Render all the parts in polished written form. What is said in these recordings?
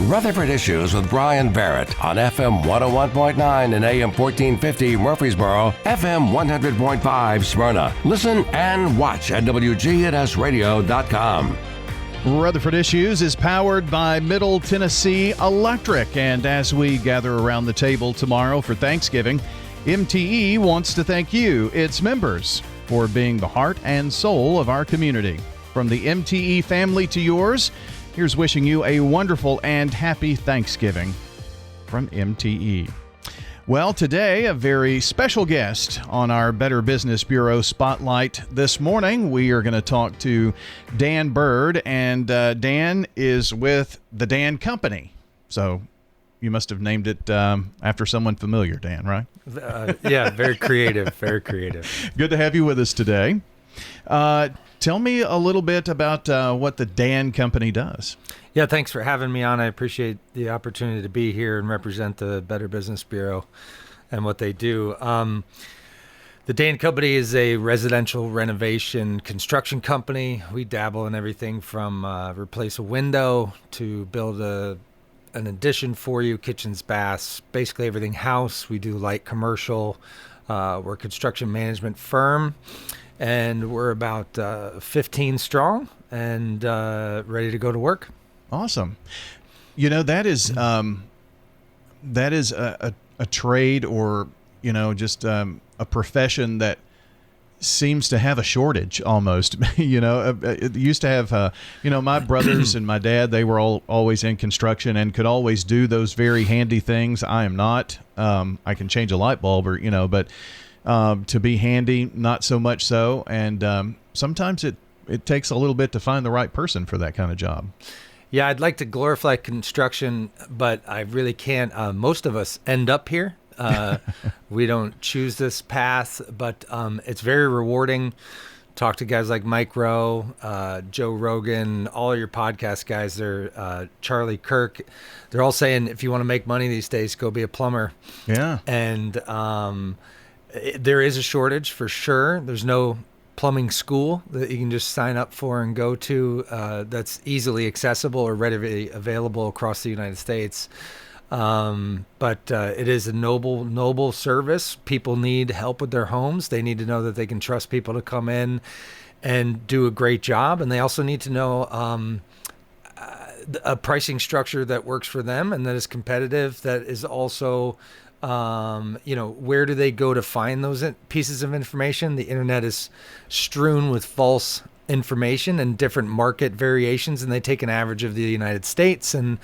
Rutherford Issues with Bryan Barrett on FM 101.9 and AM 1450 Murfreesboro, FM 100.5 Smyrna. Listen and watch at WGNSradio.com. Rutherford Issues is powered by Middle Tennessee Electric. And as we gather around the table tomorrow for Thanksgiving, MTE wants to thank you, its members, for being the heart and soul of our community. From the MTE family to yours, here's wishing you a wonderful and happy Thanksgiving from MTE. Well, today, a very special guest on our Better Business Bureau Spotlight this morning. We are going to talk to Dan Bird, and Dan is with the Dan Company. So you must have named it after someone familiar, Dan, right? Yeah, very creative, very creative. Good to have you with us today. Tell me a little bit about what the Dan Company does. Yeah, thanks for having me on. I appreciate the opportunity to be here and represent the Better Business Bureau and what they do. The Dan Company is a residential renovation construction company. We dabble in everything from replace a window to build an addition for you, kitchens, baths, basically everything house. We do light commercial. We're a construction management firm. And we're about 15 strong and ready to go to work. Awesome. You know, that is a trade or, just a profession that seems to have a shortage almost. It used to have, my brothers and my dad, they were always in construction and could always do those very handy things. I am not. I can change a light bulb but to be handy, not so much so. And sometimes it takes a little bit to find the right person for that kind of job. Yeah, I'd like to glorify construction, but I really can't. Most of us end up here. We don't choose this path, but it's very rewarding. Talk to guys like Mike Rowe, Joe Rogan, all of your podcast guys. They're Charlie Kirk. They're all saying if you want to make money these days, go be a plumber. Yeah. And there is a shortage for sure. There's no plumbing school that you can just sign up for and go to that's easily accessible or readily available across the United States. But it is a noble service. People need help with their homes. They need to know that they can trust people to come in and do a great job. And they also need to know a pricing structure that works for them and that is competitive, that is also where do they go to find those pieces of information? The internet is strewn with false information and different market variations, and they take an average of the United States. And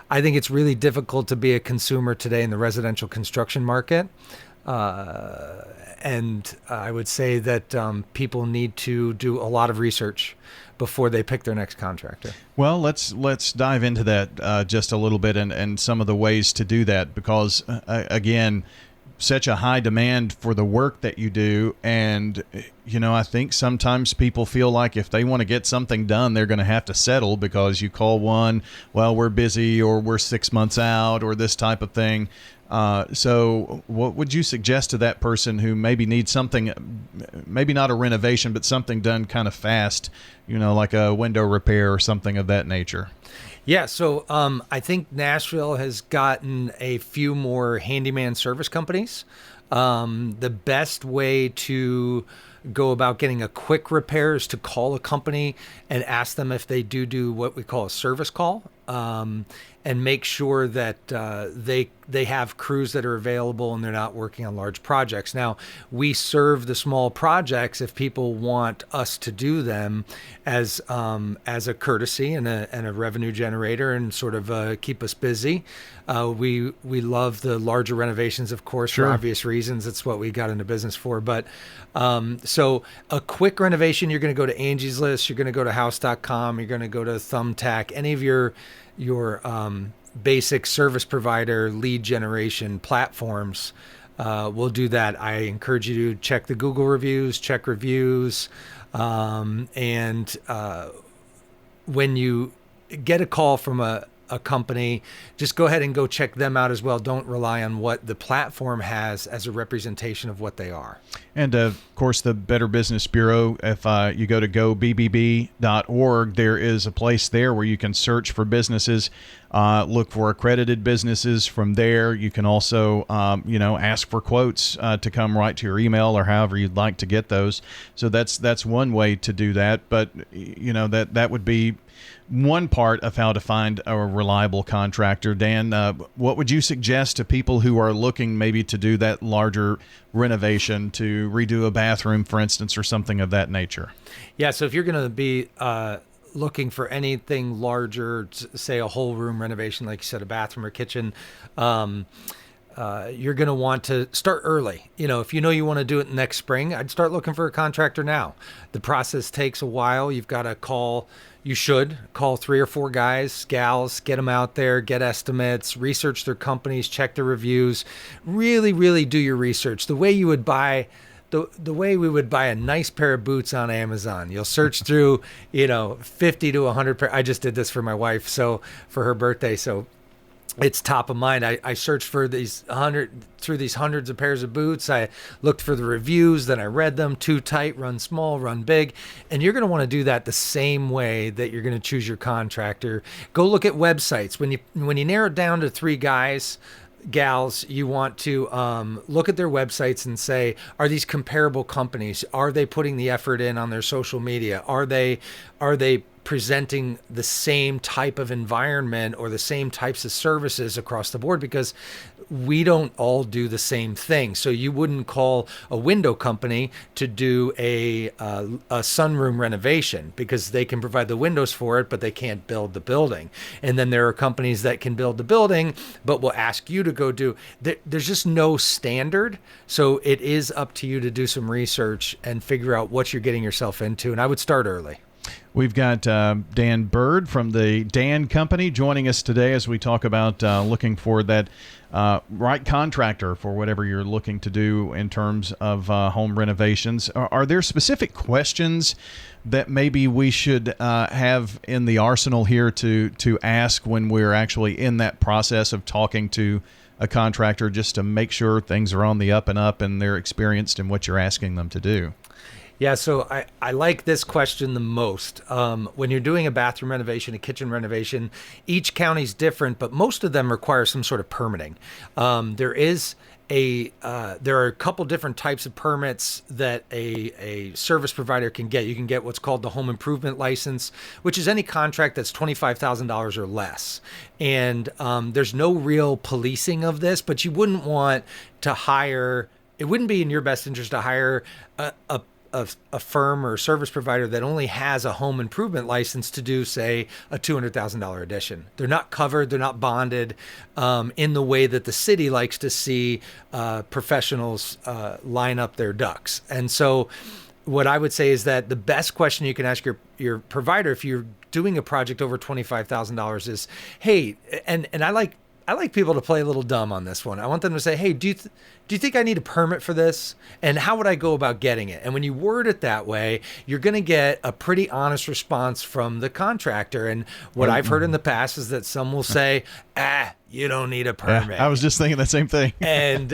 I think it's really difficult to be a consumer today in the residential construction market. And I would say that people need to do a lot of research before they pick their next contractor. Well, let's dive into that just a little bit and some of the ways to do that, because again, such a high demand for the work that you do. And, I think sometimes people feel like if they want to get something done, they're going to have to settle because you call one, well, we're busy, or we're 6 months out, or this type of thing. So what would you suggest to that person who maybe needs something, maybe not a renovation, but something done kind of fast, like a window repair or something of that nature? Yeah, so I think Nashville has gotten a few more handyman service companies. The best way to go about getting a quick repair is to call a company and ask them if they do what we call a service call, and make sure that they have crews that are available and they're not working on large projects. Now, we serve the small projects if people want us to do them as a courtesy and a revenue generator and sort of keep us busy. We love the larger renovations, of course, Sure. for obvious reasons. It's what we got into business for. But so a quick renovation, you're going to go to Angie's List, you're going to go to house.com, you're going to go to Thumbtack, any of your basic service provider lead generation platforms will do that. I encourage you to check the Google reviews, check reviews, and when you get a call from a a company, just go ahead and go check them out as well. Don't rely on what the platform has as a representation of what they are. And of course, the Better Business Bureau, if you go to gobbb.org, there is a place there where you can search for businesses, look for accredited businesses. From there, you can also, ask for quotes to come right to your email or however you'd like to get those. So that's one way to do that. But, that would be one part of how to find a reliable contractor. Dan, what would you suggest to people who are looking maybe to do that larger renovation, to redo a bathroom, for instance, or something of that nature? Yeah, so if you're going to be looking for anything larger, say a whole room renovation, like you said, a bathroom or kitchen, you're going to want to start early. If you want to do it next spring, I'd start looking for a contractor now. The process takes a while. You've got to you should call 3 or 4 guys, gals, get them out there, get estimates, research their companies, check their reviews, really, really do your research. The way you would buy the way we would buy a nice pair of boots on Amazon. You'll search through, 50 to 100 I just did this for my wife, so for her birthday, so it's top of mind. I searched for these hundreds of pairs of boots. I looked for the reviews, then I read them. Too tight, run small, run big. And you're going to want to do that the same way that you're going to choose your contractor. Go look at websites. When you narrow it down to 3 guys, gals, you want to look at their websites and say, are these comparable companies? Are they putting the effort in on their social media? Are they presenting the same type of environment or the same types of services across the board? Because we don't all do the same thing. So you wouldn't call a window company to do a sunroom renovation because they can provide the windows for it, but they can't build the building. And then there are companies that can build the building, but will ask you to go do. There's just no standard. So it is up to you to do some research and figure out what you're getting yourself into. And I would start early. We've got Dan Bird from the Dan Company joining us today as we talk about looking for that right contractor for whatever you're looking to do in terms of home renovations. Are there specific questions that maybe we should have in the arsenal here to ask when we're actually in that process of talking to a contractor, just to make sure things are on the up and up and they're experienced in what you're asking them to do? Yeah, so I like this question the most. When you're doing a bathroom renovation, a kitchen renovation, each county's different, but most of them require some sort of permitting. There are a couple different types of permits that a service provider can get. You can get what's called the home improvement license, which is any contract that's $25,000 or less. And there's no real policing of this, but you wouldn't want to hire. It wouldn't be in your best interest to hire a firm or service provider that only has a home improvement license to do, say, a $200,000 addition. They're not covered. They're not bonded in the way that the city likes to see professionals line up their ducks. And so what I would say is that the best question you can ask your provider if you're doing a project over $25,000 is, hey, and I like people to play a little dumb on this one. I want them to say, hey, do you think I need a permit for this? And how would I go about getting it? And when you word it that way, you're going to get a pretty honest response from the contractor. And what I've heard in the past is that some will say, you don't need a permit. Yeah, I was just thinking the same thing. And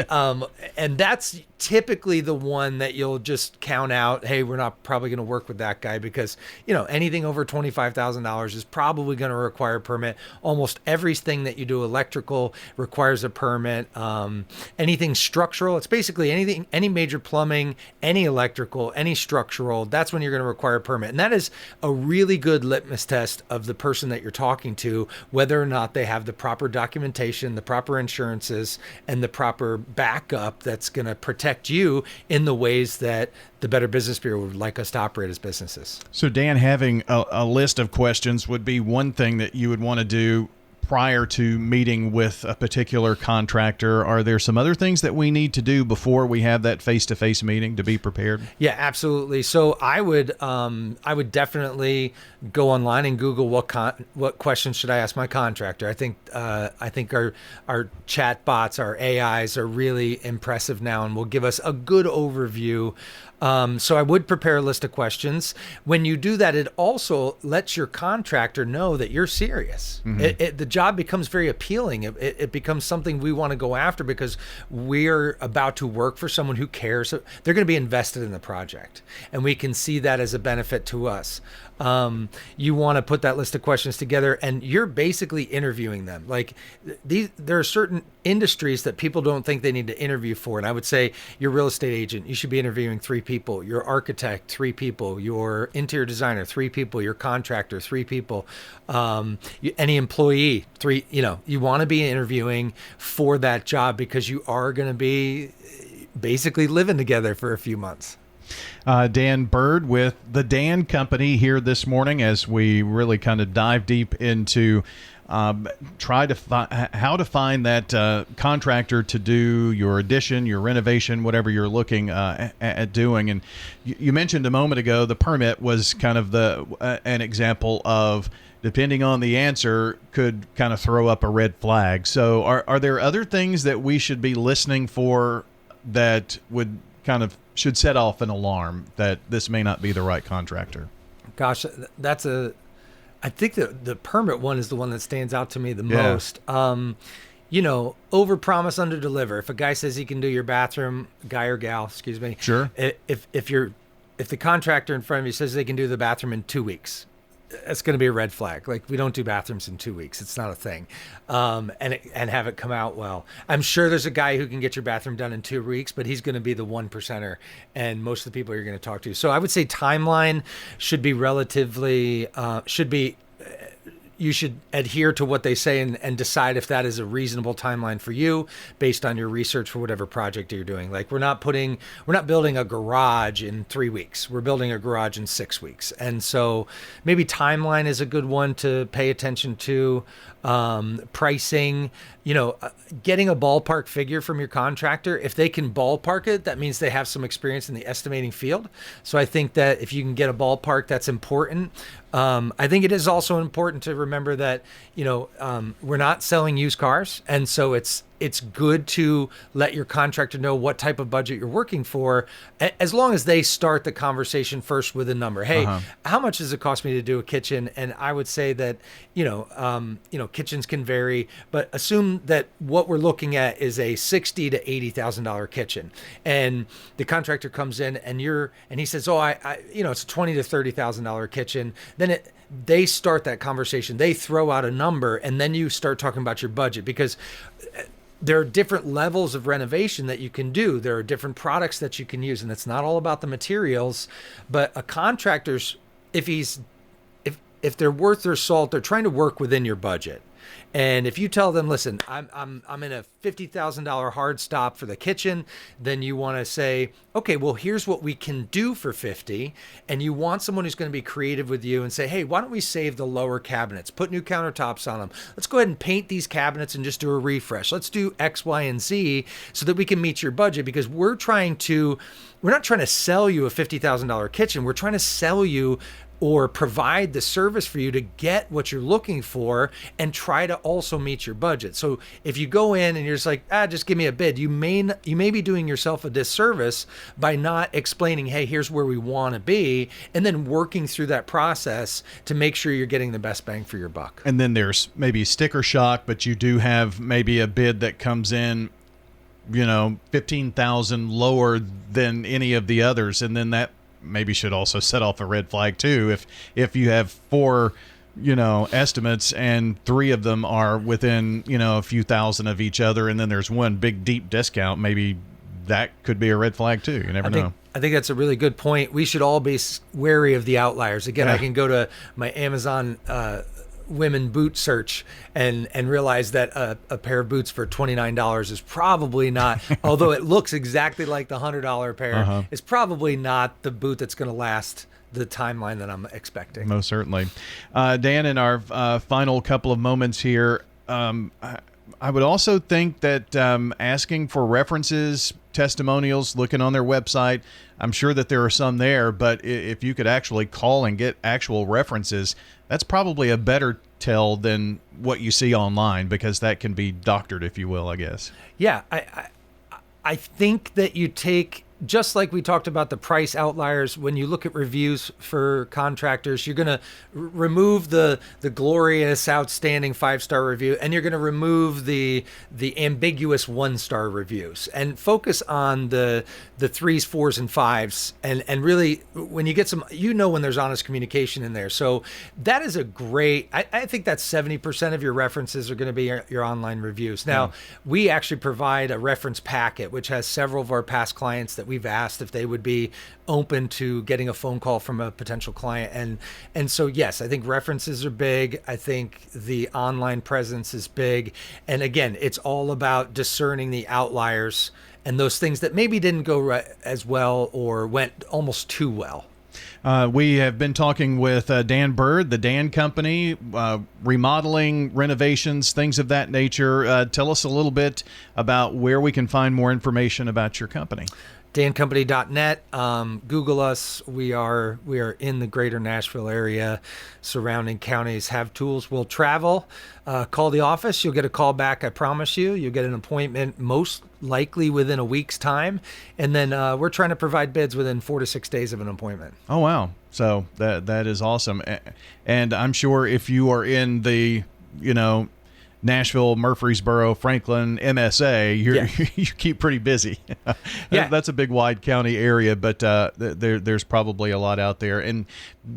that's typically the one that you'll just count out. Hey, we're not probably going to work with that guy because, anything over $25,000 is probably going to require a permit. Almost everything that you do electrical requires a permit. Anything structural, it's basically anything, any major plumbing, any electrical, any structural, that's when you're going to require a permit. And that is a really good litmus test of the person that you're talking to, whether or not they have the proper documentation, the proper insurances, and the proper backup that's going to protect you in the ways that the Better Business Bureau would like us to operate as businesses. So, Dan, having a list of questions would be one thing that you would want to do prior to meeting with a particular contractor. Are there some other things that we need to do before we have that face-to-face meeting to be prepared? Yeah, absolutely. So I would definitely go online and Google what questions should I ask my contractor. I think our chat bots, our AIs are really impressive now and will give us a good overview So I would prepare a list of questions. When you do that, it also lets your contractor know that you're serious. The job becomes very appealing. It becomes something we want to go after because we're about to work for someone who cares. They're going to be invested in the project, and we can see that as a benefit to us. You want to put that list of questions together, and you're basically interviewing them. Like there are certain industries that people don't think they need to interview for. And I would say your real estate agent, you should be interviewing 3 people, your architect, 3 people, your interior designer, 3 people, your contractor, 3 people, any employee, 3, you want to be interviewing for that job because you are going to be basically living together for a few months. Dan Bird with the Dan Company here this morning as we really kind of dive deep into how to find that contractor to do your addition, your renovation, whatever you're looking at doing. And you mentioned a moment ago the permit was kind of an example of, depending on the answer, could kind of throw up a red flag. So are there other things that we should be listening for that would kind of should set off an alarm that this may not be the right contractor? Gosh, I think the permit one is the one that stands out to me the most. Over promise, under deliver. If a guy says he can do your bathroom, guy or gal, excuse me. Sure. If the contractor in front of you says they can do the bathroom in 2 weeks, it's going to be a red flag. Like, we don't do bathrooms in 2 weeks. It's not a thing. And have it come out well. I'm sure there's a guy who can get your bathroom done in 2 weeks, but he's going to be the 1%er and most of the people you're going to talk to. So I would say timeline should be you should adhere to what they say and decide if that is a reasonable timeline for you based on your research for whatever project you're doing. Like, we're not building a garage in 3 weeks. We're building a garage in 6 weeks. And so maybe timeline is a good one to pay attention to. Pricing, getting a ballpark figure from your contractor. If they can ballpark it, that means they have some experience in the estimating field. So I think that if you can get a ballpark, that's important. I think it is also important to remember that, we're not selling used cars. And so it's good to let your contractor know what type of budget you're working for, as long as they start the conversation first with a number. Hey, how much does it cost me to do a kitchen? And I would say that, kitchens can vary, but assume that what we're looking at is a $60,000 to $80,000 kitchen. And the contractor comes in and he says, it's a $20,000 to $30,000 kitchen. Then they start that conversation. They throw out a number, and then you start talking about your budget, because there are different levels of renovation that you can do. There are different products that you can use, and it's not all about the materials. But a contractor's, if they're worth their salt, they're trying to work within your budget. And if you tell them, listen, I'm in a $50,000 hard stop for the kitchen, then you want to say, okay, well, here's what we can do for 50. And you want someone who's going to be creative with you and say, hey, why don't we save the lower cabinets, put new countertops on them. Let's go ahead and paint these cabinets and just do a refresh. Let's do X, Y, and Z so that we can meet your budget, because we're not trying to sell you a $50,000 kitchen. We're trying to sell you or provide the service for you to get what you're looking for and try to also meet your budget. So if you go in and you're just like, just give me a bid, you may be doing yourself a disservice by not explaining, hey, here's where we want to be, and then working through that process to make sure you're getting the best bang for your buck. And then there's maybe sticker shock, but you do have maybe a bid that comes in, $15,000 lower than any of the others, and then that maybe should also set off a red flag too. If you have 4, estimates and 3 of them are within, a few thousand of each other, and then there's one big deep discount, maybe that could be a red flag too. You never know. I think that's a really good point. We should all be wary of the outliers. Again, I can go to my Amazon women boot search and realize that a pair of boots for $29 is probably not, although it looks exactly like the $100 pair, is probably not the boot that's going to last the timeline that I'm expecting. Most certainly. Dan, in our final couple of moments here, I would also think that asking for references, testimonials, looking on their website, I'm sure that there are some there, but if you could actually call and get actual references, that's probably a better tell than what you see online, because that can be doctored, if you will, I guess. Yeah, I think that you take just like we talked about the price outliers, when you look at reviews for contractors, you're going to remove the glorious, outstanding 5-star review, and you're going to remove the ambiguous 1-star reviews, and focus on the 3s, 4s, and 5s. And really, when you get some, when there's honest communication in there. So that is a great, I think that 70% of your references are going to be your online reviews. Now, we actually provide a reference packet, which has several of our past clients that we've asked if they would be open to getting a phone call from a potential client. And so, yes, I think references are big. I think the online presence is big. And again, it's all about discerning the outliers and those things that maybe didn't go as well or went almost too well. We have been talking with Dan Bird, the Dan Company, remodeling, renovations, things of that nature. Tell us a little bit about where we can find more information about your company. dancompany.net. Google us. We are in the greater Nashville area, surrounding counties. Have tools. We'll travel. Call the office. You'll get a call back. I promise you. You'll get an appointment most likely within a week's time. And then we're trying to provide bids within 4 to 6 days of an appointment. Oh, wow. So that is awesome. And I'm sure if you are in the, Nashville, Murfreesboro, Franklin, MSA, you keep pretty busy. Yeah. That's a big, wide county area, but there's probably a lot out there. And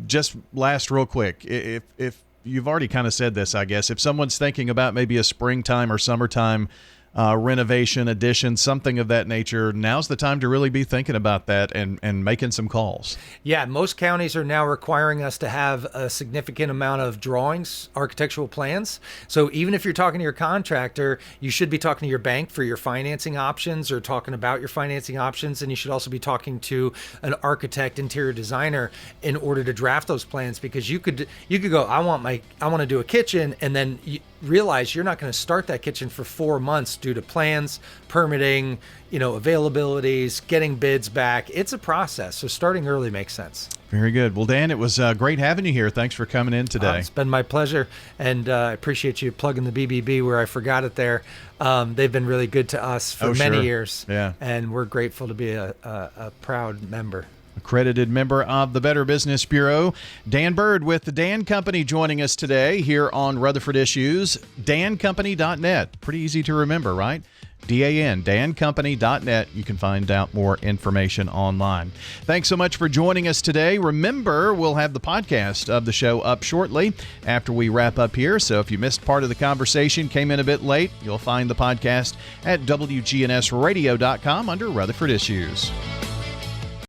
just last real quick, if you've already kind of said this, I guess, if someone's thinking about maybe a springtime or summertime renovation, addition, something of that nature, now's the time to really be thinking about that and making some calls. Yeah, most counties are now requiring us to have a significant amount of drawings, architectural plans. So even if you're talking to your contractor, you should be talking to your bank for your financing options or talking about your financing options. And you should also be talking to an architect, interior designer in order to draft those plans, because you could go, I want to do a kitchen, and then you realize you're not going to start that kitchen for 4 months due to plans, permitting, availabilities, getting bids back. It's a process. So starting early makes sense. Very good. Well, Dan, it was great having you here. Thanks for coming in today. It's been my pleasure. And I appreciate you plugging the BBB where I forgot it there. They've been really good to us for many years. Yeah. And we're grateful to be a proud member. Accredited member of the Better Business Bureau. Dan Bird with the Dan Company joining us today here on Rutherford Issues. dancompany.net. Pretty easy to remember, right? DAN, dancompany.net. You can find out more information online. Thanks so much for joining us today. Remember, we'll have the podcast of the show up shortly after we wrap up here. So if you missed part of the conversation, came in a bit late, you'll find the podcast at WGNSradio.com under Rutherford Issues.